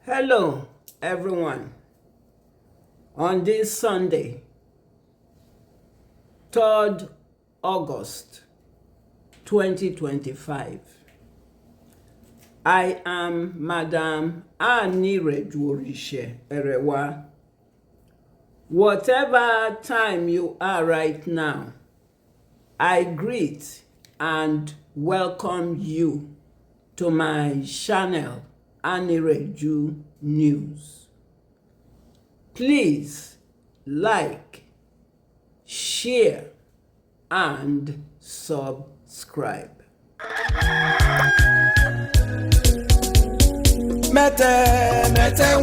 Hello, everyone. On this Sunday, 3rd August 2025, I am Madam Anireju Erewa. Whatever time you are right now, I greet and welcome you to my channel, Anireju News. Please like, share, and subscribe. Mete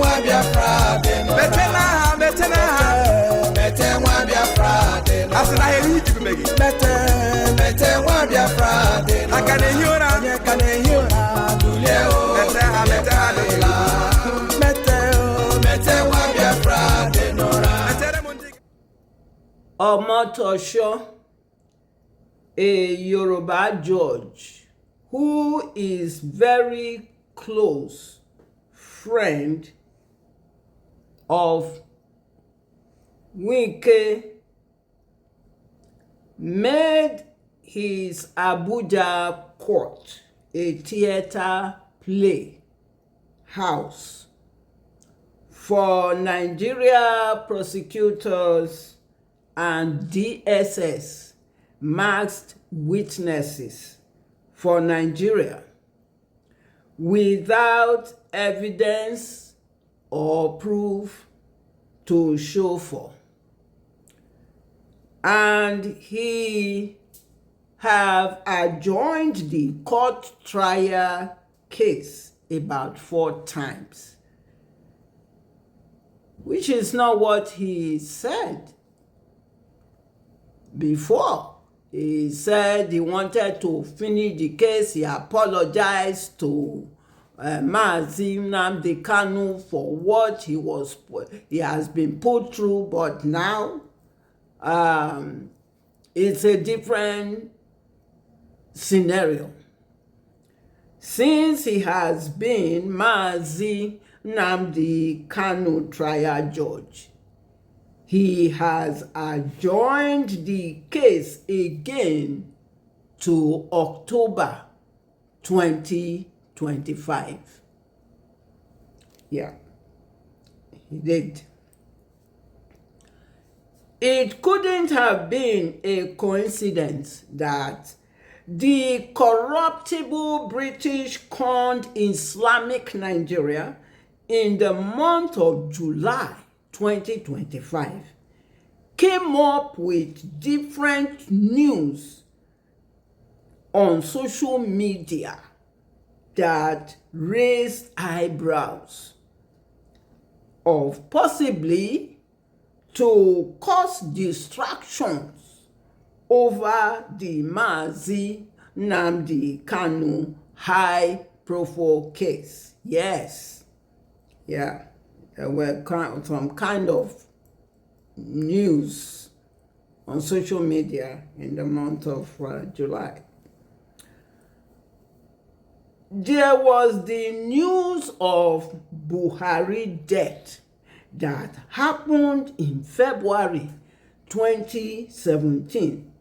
wa Biafra de no. Mete wa Biafra de no. Asina heri jibegi. Mete wa Biafra de no. Akane hiora. Dule o. Mete ha. Mete wa Biafra de no. Omotosho, a Yoruba judge who is very close friend of Wike, made his Abuja court a theater play house for Nigeria prosecutors and DSS masked witnesses for Nigeria without evidence or proof to show for. And he have adjourned the court trial case about 4 times, which is not what he said before. He said he wanted to finish the case. He apologized to Mazi Nnamdi Kanu for what he has been put through, but now it's a different scenario. Since he has been Mazi Nnamdi Kanu trial judge, he has adjourned the case again to October 2025. Yeah, he did. It couldn't have been a coincidence that the corruptible British-owned Islamic Nigeria in the month of July 2025 came up with different news on social media that raised eyebrows of possibly to cause distractions over the Mazi Nnamdi Kanu high-profile case. Yes, yeah. There were some kind of news on social media in the month of July. There was the news of Buhari death that happened in February 2017,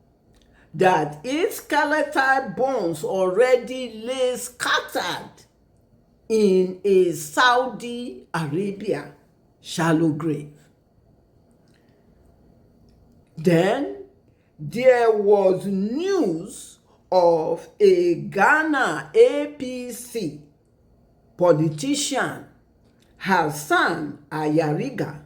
that its skeletal bones already lay scattered in a Saudi Arabia shallow grave. Then there was news of a Ghana APC politician, Hassan Ayariga,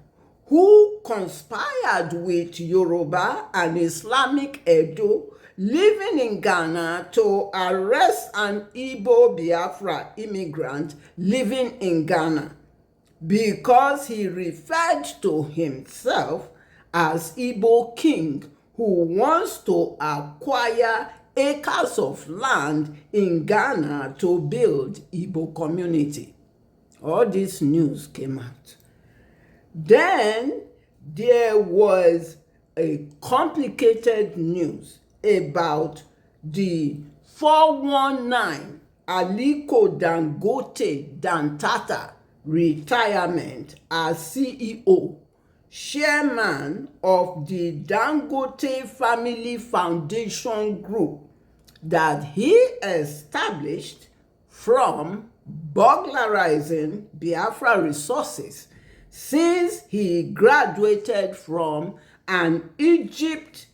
who conspired with Yoruba and Islamic Edo living in Ghana to arrest an Igbo Biafra immigrant living in Ghana because he referred to himself as Igbo King who wants to acquire acres of land in Ghana to build Igbo community. All this news came out. Then there was a complicated news about the 419 Aliko Dangote Dantata retirement as CEO, chairman of the Dangote Family Foundation Group that he established from burglarizing Biafra Resources since he graduated from an Egypt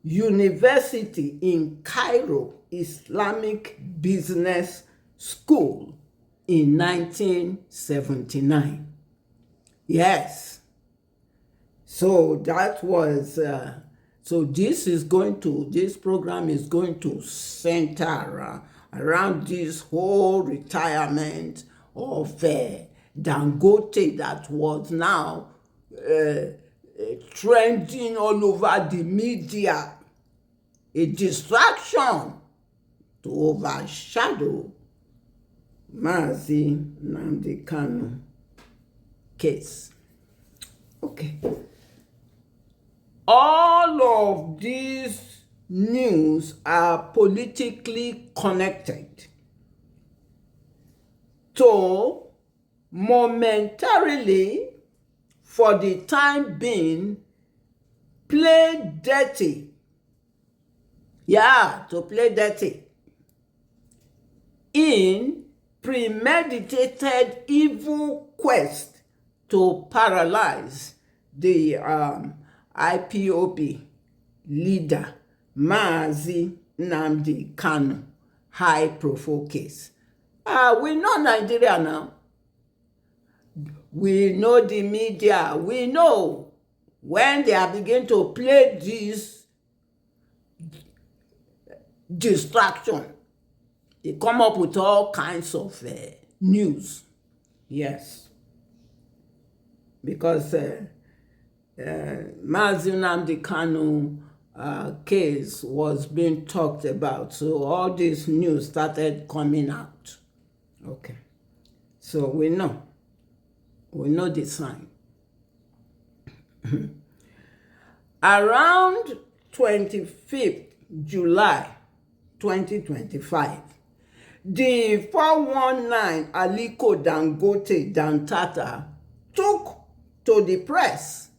University in Cairo Islamic Business School in 1979. Yes. So that was, so this program is going to center around this whole retirement of Dangote that was now trending all over the media, a distraction to overshadow Mazi Nnamdi Kanu case. Okay. All of these news are politically connected to momentarily, for the time being, play dirty. Yeah, to play dirty in premeditated evil quest to paralyze the IPOB leader Mazi Nnamdi Kanu high-profile case. We know Nigeria now. We know the media. We know when they are beginning to play this distraction, they come up with all kinds of news. Yes. Because Mazi Nnamdi Kanu case was being talked about, so all this news started coming out. Okay. So we know the sign. Around 25th July 2025, the 419 Aliko Dangote Dantata took to the press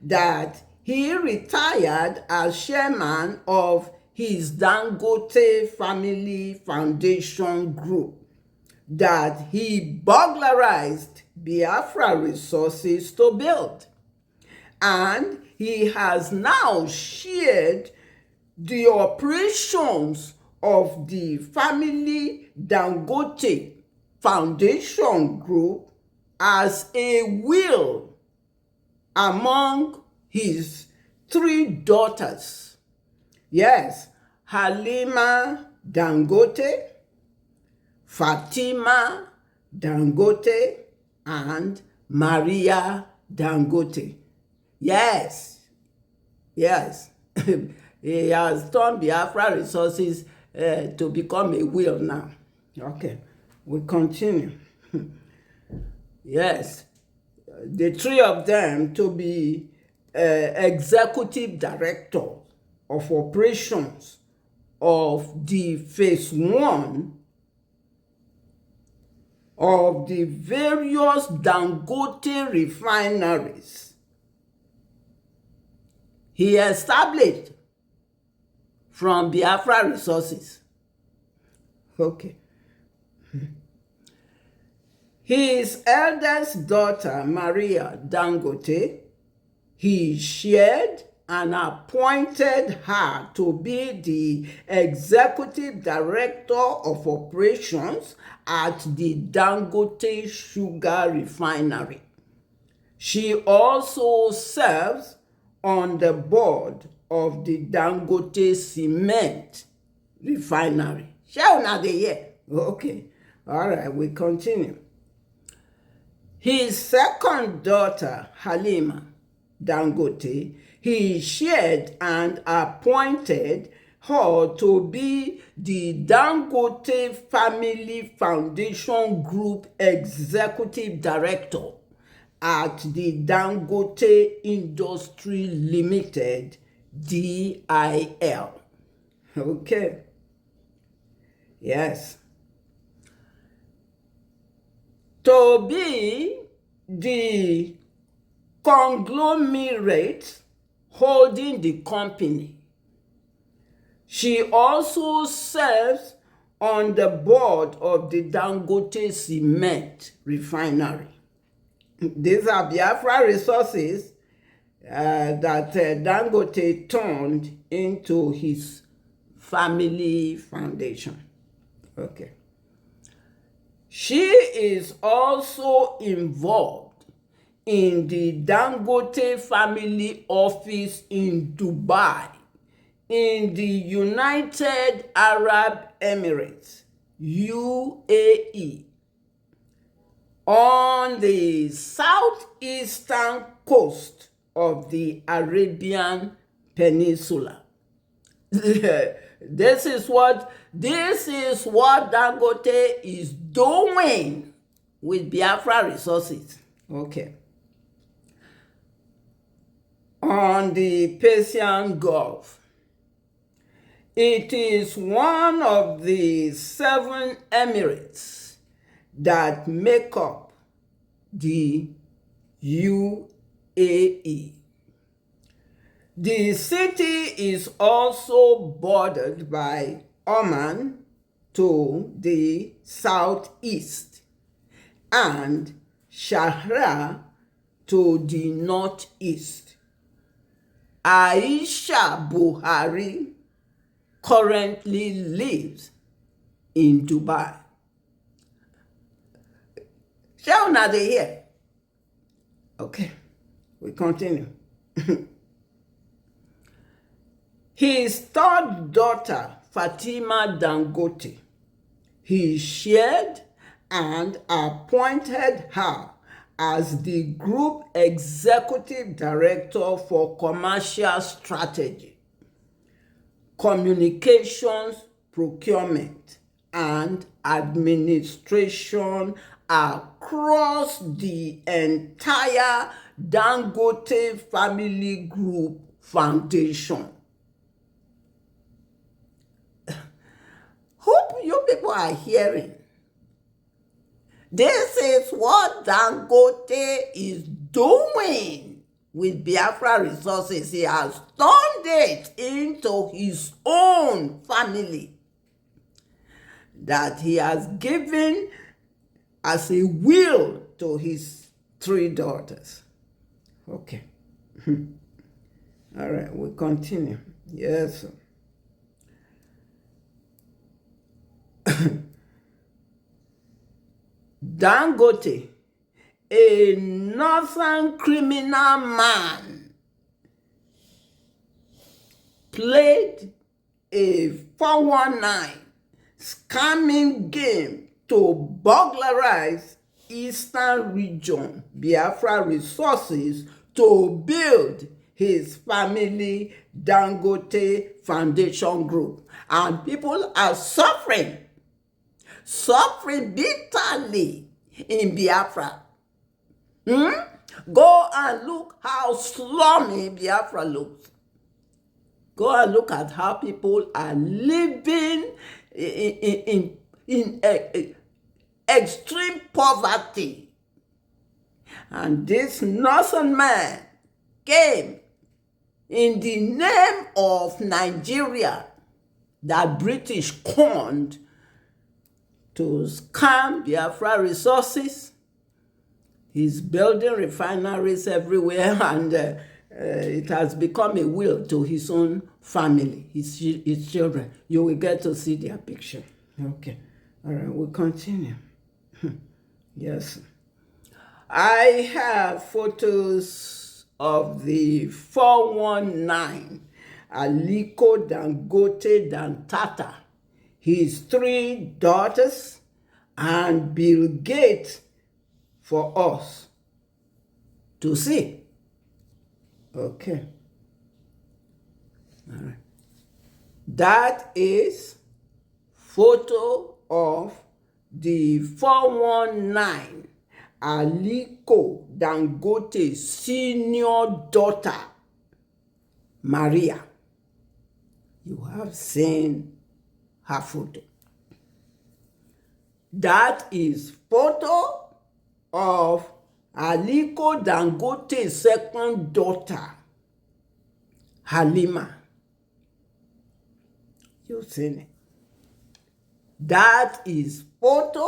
that he retired as chairman of his Dangote Family Foundation Group, that he burglarized Biafra Resources to build. And he has now shared the operations of the Family Dangote Foundation Group as a will among his 3 daughters. Yes, Halima Dangote, Fatima Dangote, and Maria Dangote. Yes. He has turned Biafra Resources to become a will now. Okay, we continue. Yes, the 3 of them to be executive director of operations of the phase 1 of the various Dangote refineries he established from Biafra Resources. Okay. His eldest daughter, Maria Dangote, he shared and appointed her to be the executive director of operations at the Dangote Sugar Refinery. She also serves on the board of the Dangote Cement Refinery. Shall not the year? Okay. All right, we continue. His second daughter, Halima Dangote, he shared and appointed her to be the Dangote Family Foundation Group Executive Director at the Dangote Industry Limited, DIL. Okay. Yes. to be the conglomerate holding the company. She also serves on the board of the Dangote Cement Refinery. These are Biafra Resources that Dangote turned into his family foundation. Okay. She is also involved in the Dangote family office in Dubai, in the United Arab Emirates, UAE, on the southeastern coast of the Arabian Peninsula. This is what Dangote is doing with Biafra Resources. Okay. On the Persian Gulf, it is one of the 7 emirates that make up the UAE. The city is also bordered by Oman to the southeast and Shahra to the northeast. Aisha Buhari currently lives in Dubai. Shall not they here? Okay, we continue. His third daughter, Fatima Dangote, he shared and appointed her as the group executive director for commercial strategy, communications, procurement, and administration across the entire Dangote Family Group Foundation. Hope you people are hearing. This is what Dangote is doing with Biafra Resources. He has turned it into his own family that he has given as a will to his 3 daughters. Okay. All right, we'll continue. Yes. Dangote, a northern criminal man, played a 419 scamming game to burglarize Eastern Region Biafra Resources to build his family Dangote Foundation Group. And people are suffering bitterly in Biafra. Go and look how slummy Biafra looks. Go and look at how people are living in extreme poverty. And this northern man came in the name of Nigeria that British conned to scam Biafra Resources. He's building refineries everywhere, and it has become a will to his own family, his children. You will get to see their picture. Okay. All right, we'll continue. Yes. I have photos of the 419 Aliko Dangote Dantata, his 3 daughters, and Bill Gates for us to see. Okay. All right. That is photo of the 419 Aliko Dangote senior daughter, Maria. You have seen her photo. That is photo of Aliko Dangote's second daughter, Halima. You've seen it. That is photo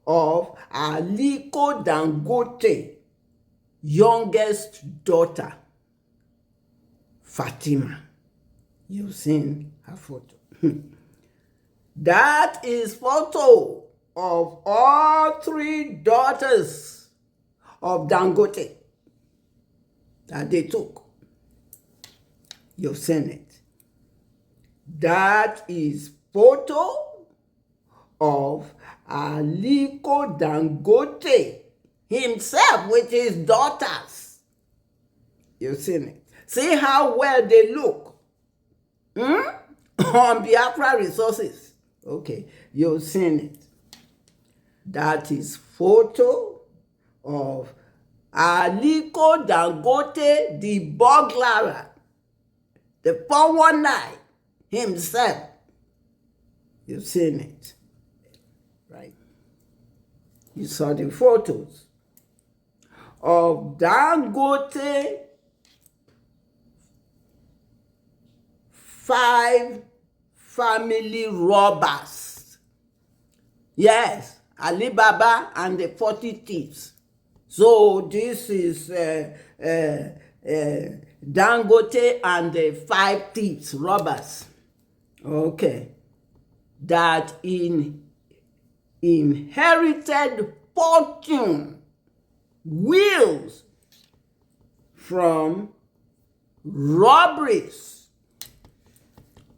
of Aliko Dangote youngest daughter, Fatima. You've seen her photo. That is photo of all three daughters of Dangote that they took. You've seen it. That is photo of Aliko Dangote himself with his daughters. You've seen it. See how well they look on Biafra Resources. Okay, you've seen it. That is photo of Aliko Dangote, the burglar, the 419 himself. You've seen it, right? You saw the photos of Dangote 5 family robbers. Yes, Alibaba and the 40 thieves. So this is Dangote and the 5 thieves, robbers. Okay. That inherited fortune, wills from robberies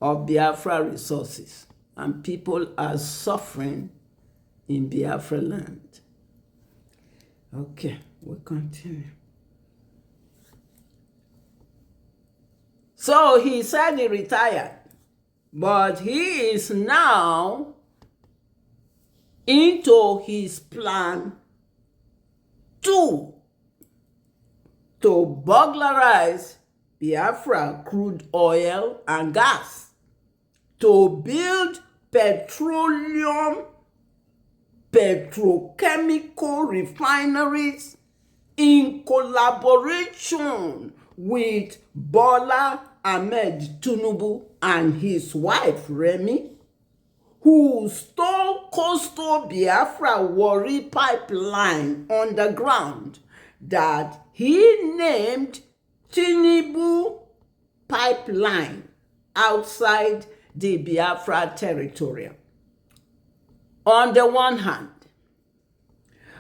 of Biafra Resources, and people are suffering in Biafra land. Okay, we'll continue. So he said he retired, but he is now into his plan 2 to burglarize Biafra crude oil and gas, to build petrochemical refineries in collaboration with Bola Ahmed Tinubu and his wife Remi, who stole coastal Biafra Warri pipeline underground that he named Tinubu Pipeline outside the Biafra territory. On the one hand,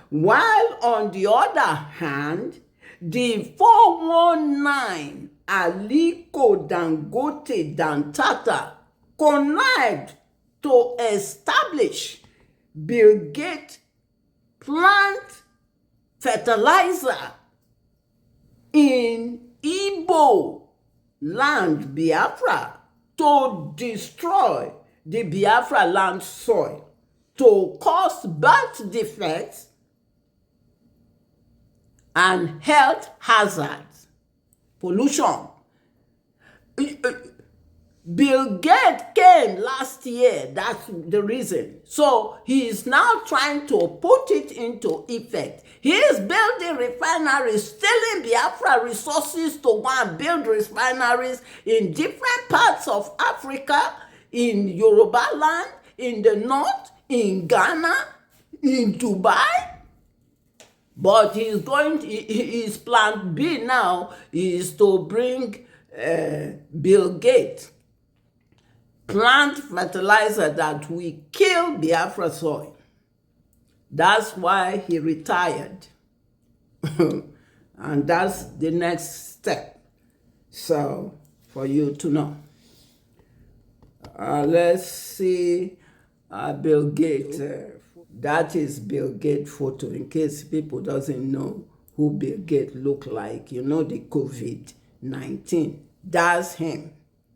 while on the other hand, the 419 Aliko Dangote Dantata connived to establish Bill Gates plant fertilizer in Igbo land, Biafra, to destroy the Biafra land soil, to cause birth defects and health hazards, pollution. Bill Gates came last year, that's the reason. So he is now trying to put it into effect. He is building refineries, stealing Biafra resources to go and build refineries in different parts of Africa, in Yoruba land, in the north, in Ghana, in Dubai. But his plan B now is to bring Bill Gates plant fertilizer that will kill Biafra soil. That's why he retired. And that's the next step. So, for you to know. Let's see Bill Gates. That is Bill Gates photo, in case people doesn't know who Bill Gates look like. You know, the COVID-19. That's him.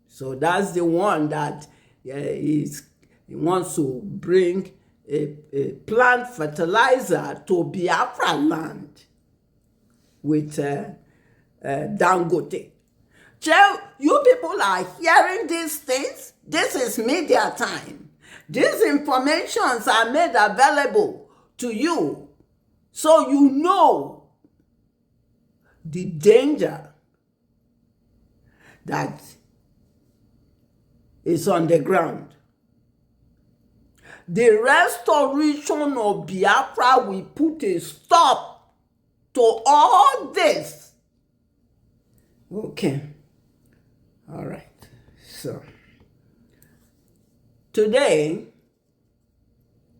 So that's the one that he wants to bring a plant fertilizer to Biafra land with Dangote. So you people are hearing these things. This is media time. These informations are made available to you So you know the danger that is on the ground. The restoration of Biafra will put a stop to all this. Okay. All right. So, today,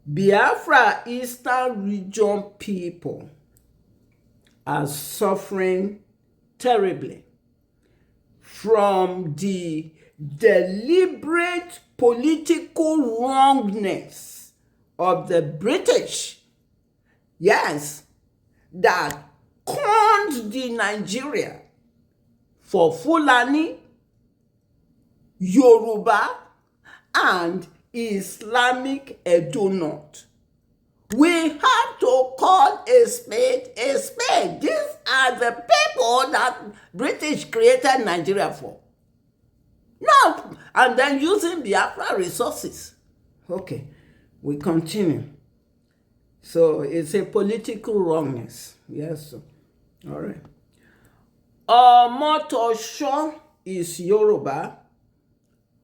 Biafra Eastern Region people are suffering terribly from the deliberate political wrongness of the British, yes, that conned the Nigeria for Fulani, Yoruba, and Islamic Edo North. We have to call a spade a spade. These are the people that British created Nigeria for. Now, and then using Biafra Resources. Okay, we continue. So it's a political wrongness. Yes, sir. All right. Omotosho is Yoruba,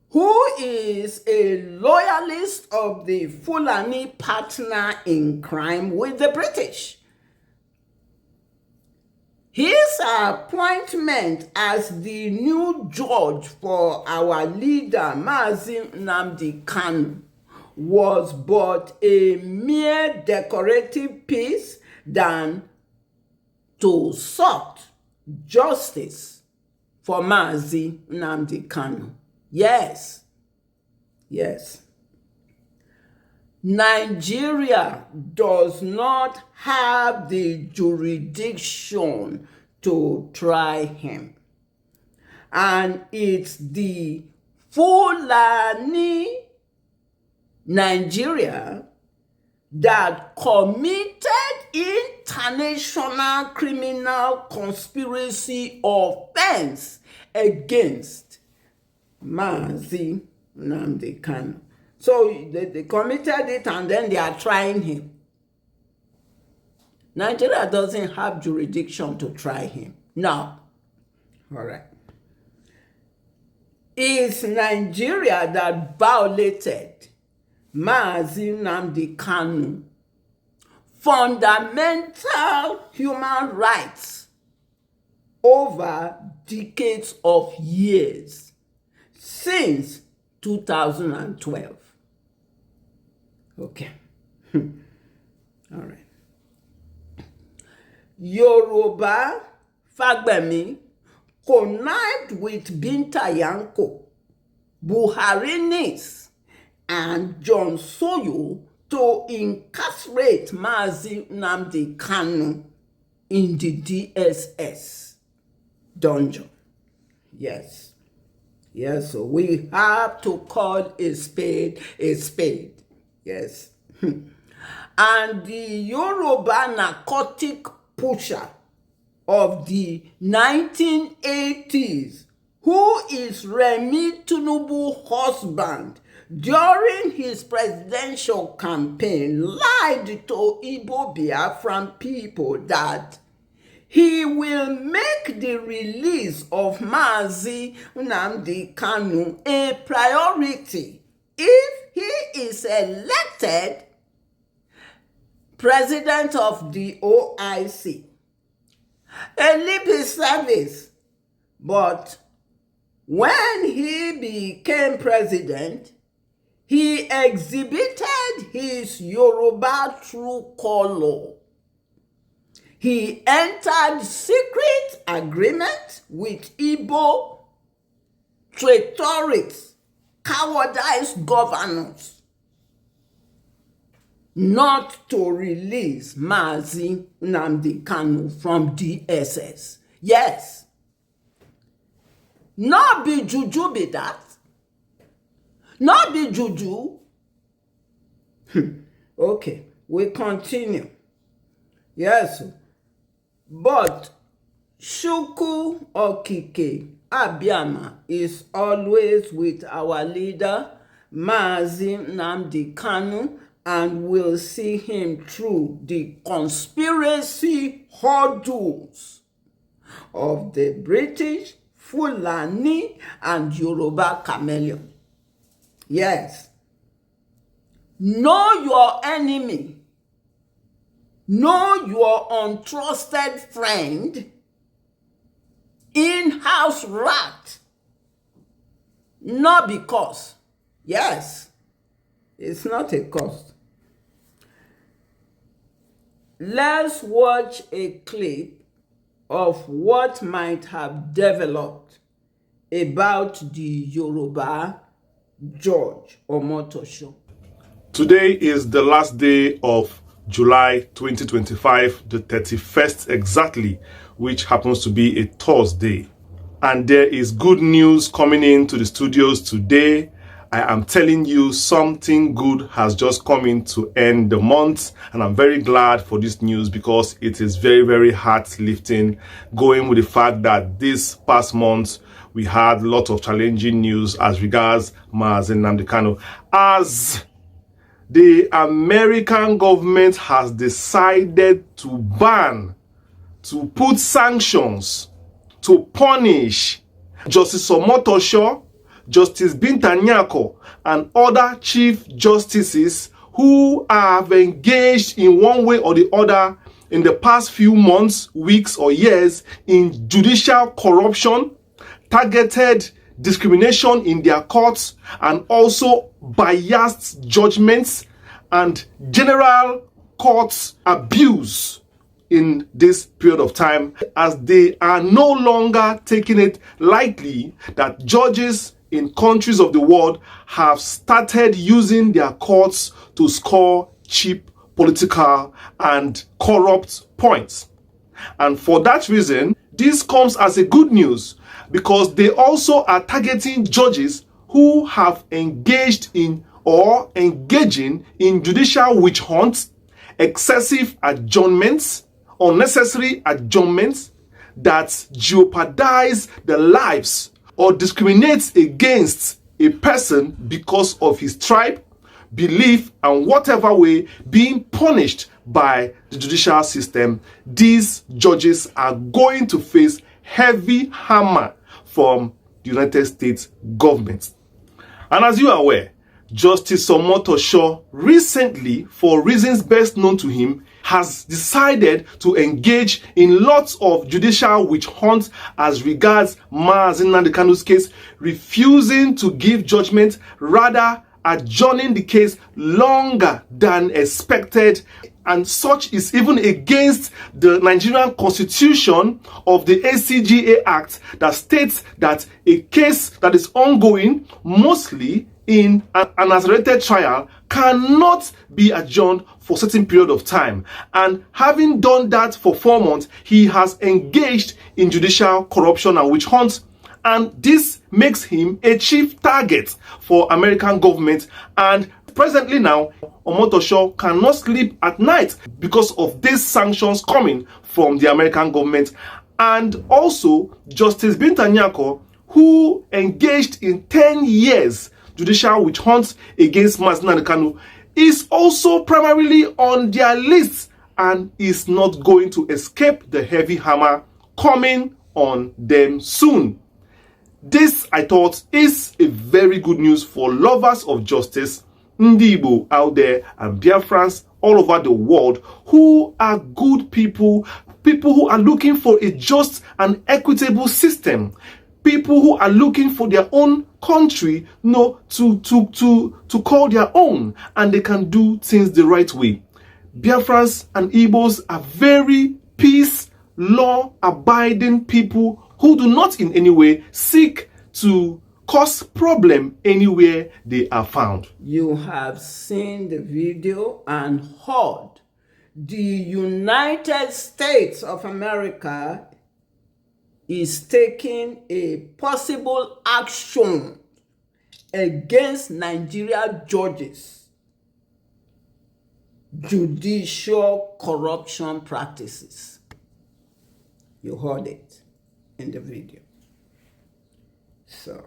who is a loyalist of the Fulani partner in crime with the British. His appointment as the new judge for our leader, Mazi Nnamdi Kanu, was but a mere decorative piece than to sought justice for Mazi Nnamdi Kanu. Yes. Nigeria does not have the jurisdiction to try him. And it's the Fulani Nigeria that committed international criminal conspiracy offense against Mazi Nnamdi Kanu. So they committed it and then they are trying him. Nigeria doesn't have jurisdiction to try him. No. All right. It's Nigeria that violated Mazi Nnamdi Kanu fundamental human rights over decades of years since 2012. Okay. All right. Yoruba Fagbemi connived with Binta Yanko, Buharinis, and John Soyo to incarcerate Mazi Nnamdi Kanu in the DSS dungeon. Yes, so we have to call a spade a spade. Yes. And the Yoruba narcotic pusher of the 1980s, who is Remi Tinubu's husband, during his presidential campaign, lied to Igbo Biafran people that he will make the release of Mazi Nnamdi Kanu a priority if he is elected president of the OIC. A lip service, but when he became president, he exhibited his Yoruba true color. He entered secret agreement with Igbo traitorous, cowardice governors not to release Mazi Nnamdi Kanu from DSS. Yes. Not be juju be that. Not be juju. Okay, we continue. Yes. But Shuku Okike Abiama is always with our leader, Mazi Nnamdi Kanu, and will see him through the conspiracy hurdles of the British, Fulani, and Yoruba chameleon. Yes. Know your enemy. Know your untrusted friend. In-house rat. Not because. Yes. It's not a cost. Let's watch a clip of what might have developed about the Yoruba George Omotosho. Today is the last day of July 2025, the 31st exactly, which happens to be a Thursday. And there is good news coming into the studios today. I am telling you something good has just come in to end the month, and I'm very glad for this news because it is very, very heart-lifting, going with the fact that this past month we had a lot of challenging news as regards Mazi Nnamdi Kanu. As the American government has decided to ban, to put sanctions, to punish Justice Omotosho, Justice Binta Nyako, and other chief justices who have engaged in one way or the other in the past few months, weeks, or years in judicial corruption, targeted discrimination in their courts, and also biased judgments and general court abuse in this period of time, as they are no longer taking it lightly that judges in countries of the world have started using their courts to score cheap political and corrupt points. And for that reason, this comes as a good news because they also are targeting judges who have engaged in or engaging in judicial witch hunts, excessive adjournments, unnecessary adjournments that jeopardize the lives or discriminates against a person because of his tribe, belief, and whatever way being punished by the judicial system. These judges are going to face heavy hammer from the United States government. And as you are aware, Justice Omotosho recently, for reasons best known to him, has decided to engage in lots of judicial witch hunts as regards Mazi Nnamdi Kanu's case, refusing to give judgment, rather adjourning the case longer than expected. And such is even against the Nigerian Constitution of the ACGA Act that states that a case that is ongoing, mostly in an accelerated trial, cannot be adjourned for a certain period of time. And having done that for 4 months, he has engaged in judicial corruption and witch hunts. And this makes him a chief target for American government. And presently now, Omotosho cannot sleep at night because of these sanctions coming from the American government. And also, Justice Binta Nyako, who engaged in 10 years judicial witch hunts against Mazi Nnamdi Kanu, is also primarily on their list and is not going to escape the heavy hammer coming on them soon. This, I thought, is a very good news for lovers of justice, Ndi Igbo out there, and Biafrans all over the world who are good people, people who are looking for a just and equitable system, people who are looking for their own country, to call their own, and they can do things the right way. Biafrans and Igbos are very peace, law-abiding people who do not in any way seek to cause problem anywhere they are found. You have seen the video and heard the United States of America is taking a possible action against Nigeria judges' judicial corruption practices. You heard it in the video. So,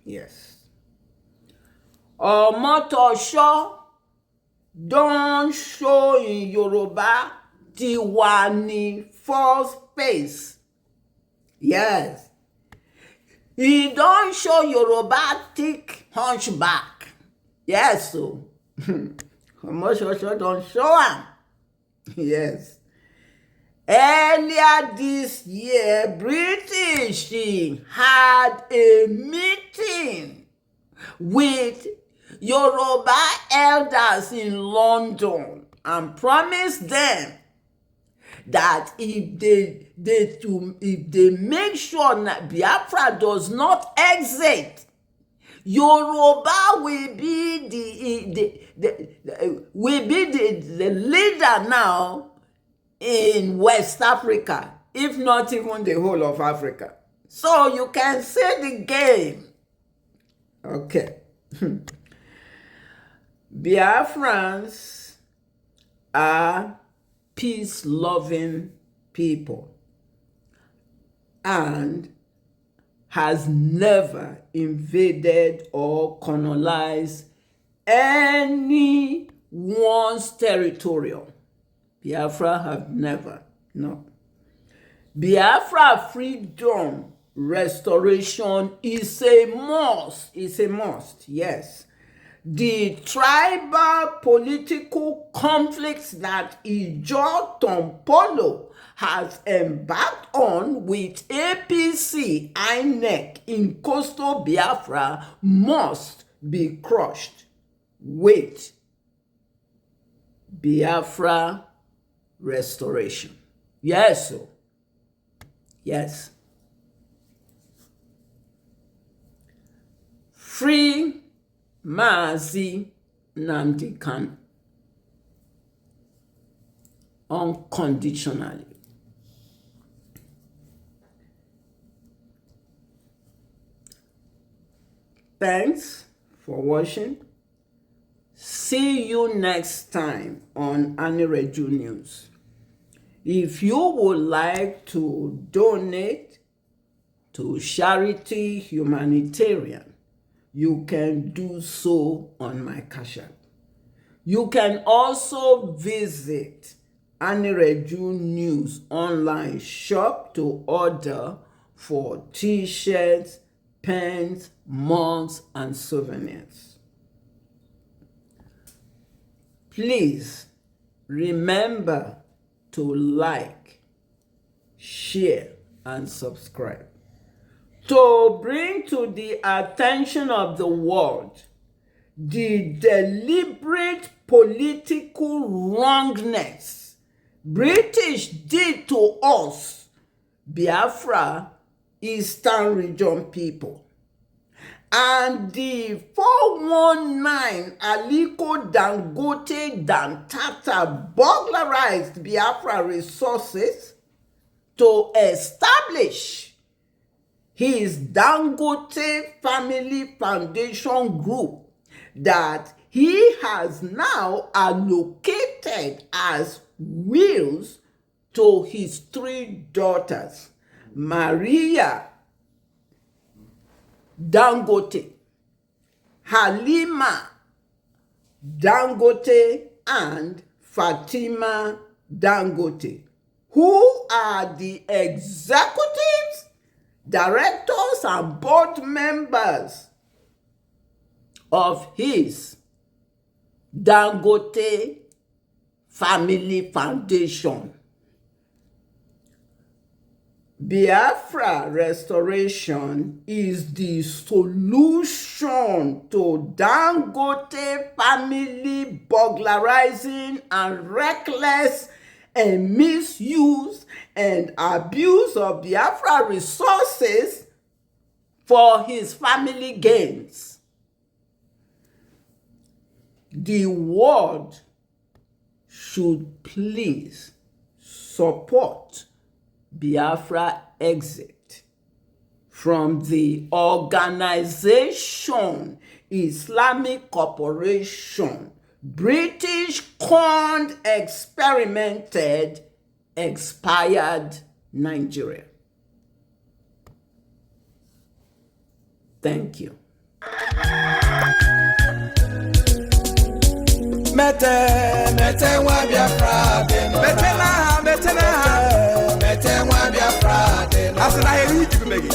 yes. Omotosho don show in Yoruba tiwa ni first face. Yes. He don show Yoruba thick hunchback. Yes, so. Commercial don show am. Yes. Earlier this year, British had a meeting with Yoruba elders in London and promised them that if they make sure that Biafra does not exit, Yoruba will be the leader now in West Africa, if not even the whole of Africa. So you can see the game. Okay. Biafrans are peace-loving people and has never invaded or colonized anyone's territorial. Biafra have never, no. Biafra freedom restoration is a must, yes. The tribal political conflicts that Ijo Tompolo has embarked on with APC, INEC in coastal Biafra must be crushed with Biafra restoration. Yes, so. Yes. Free Mazi Nnamdi Kanu unconditionally. Thanks for watching. See you next time on Anireju News. If you would like to donate to charity humanitarian, you can do so on my Cash App. You can also visit Anireju News online shop to order for t-shirts, pens, mugs, and souvenirs. Please remember to like, share, and subscribe to bring to the attention of the world the deliberate political wrongness British did to us, Biafra Eastern Region people, and the 419 Aliko Dangote Dantata burglarized Biafra Resources to establish his Dangote Family Foundation Group that he has now allocated as wills to his 3 daughters, Maria Dangote, Halima Dangote, and Fatima Dangote, who are the executives, directors, and board members of his Dangote Family Foundation. Biafra restoration is the solution to Dangote family burglarizing and reckless and misuse and abuse of Biafra resources for his family gains. The world should please support Biafra exit from the organization Islamic Corporation, British cornered, experimented, expired Nigeria. Thank you. Mete wa Biafra de no. Mete wa Biafra de no. Asina heri jibimegi.